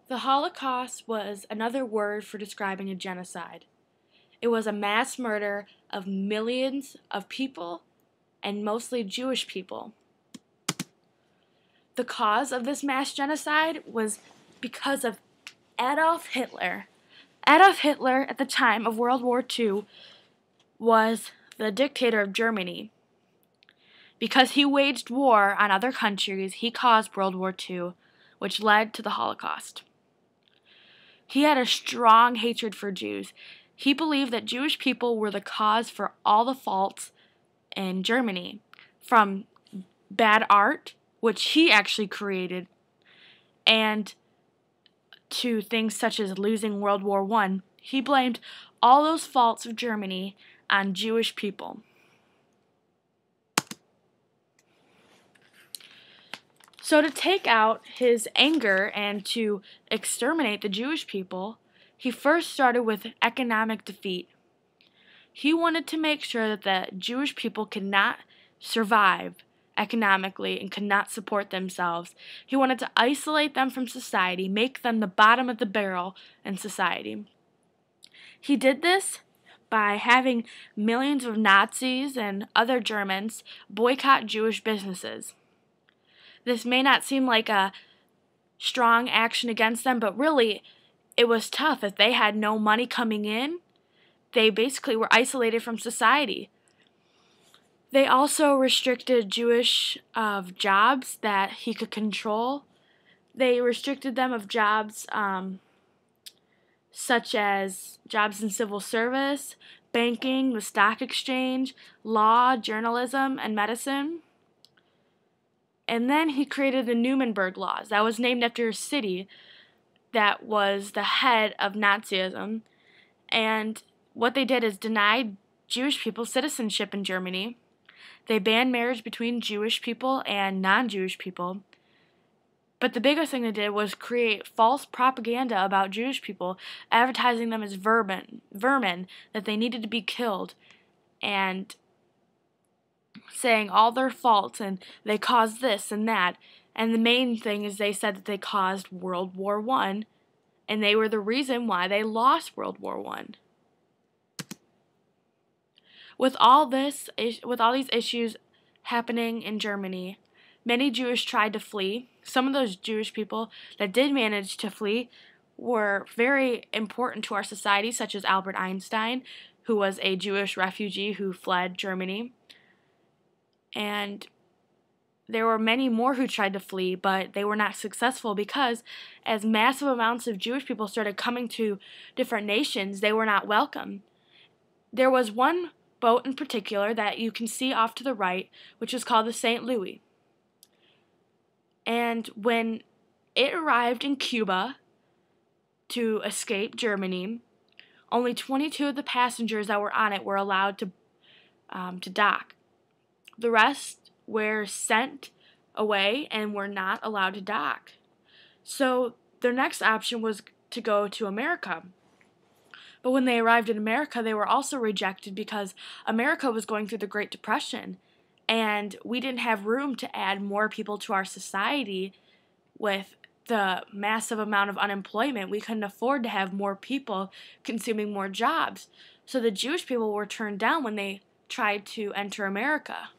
The Holocaust was another word for describing a genocide. It was a mass murder of millions of people, and mostly Jewish people. The cause of this mass genocide was because of Adolf Hitler. Adolf Hitler, at the time of World War II, was the dictator of Germany. Because he waged war on other countries, he caused World War II, which led to the Holocaust. He had a strong hatred for Jews. He believed that Jewish people were the cause for all the faults in Germany, from bad art, which he actually created, and to things such as losing World War I. He blamed all those faults of Germany on Jewish people. So to take out his anger and to exterminate the Jewish people, he first started with economic defeat. He wanted to make sure that the Jewish people could not survive economically and could not support themselves. He wanted to isolate them from society, make them the bottom of the barrel in society. He did this by having millions of Nazis and other Germans boycott Jewish businesses. This may not seem like a strong action against them, but really it was tough. If they had no money coming in, they basically were isolated from society. They also restricted Jewish jobs that he could control. They restricted them of jobs such as jobs in civil service, banking, the stock exchange, law, journalism, and medicine. And then he created the Nuremberg Laws. That was named after a city that was the head of Nazism. And what they did is denied Jewish people citizenship in Germany. They banned marriage between Jewish people and non-Jewish people. But the biggest thing they did was create false propaganda about Jewish people, advertising them as vermin, that they needed to be killed, and saying all their faults and they caused this and that. And the main thing is they said that they caused World War I, and they were the reason why they lost World War I. With all these issues happening in Germany, many Jews tried to flee. Some of those Jewish people that did manage to flee were very important to our society, such as Albert Einstein, who was a Jewish refugee who fled Germany. And there were many more who tried to flee, but they were not successful because as massive amounts of Jewish people started coming to different nations, they were not welcome. There was one boat in particular that you can see off to the right, which is called the St. Louis. And when it arrived in Cuba to escape Germany, only 22 of the passengers that were on it were allowed to dock. The rest were sent away and were not allowed to dock. So their next option was to go to America. But when they arrived in America, they were also rejected because America was going through the Great Depression, and we didn't have room to add more people to our society with the massive amount of unemployment. We couldn't afford to have more people consuming more jobs. So the Jewish people were turned down when they tried to enter America.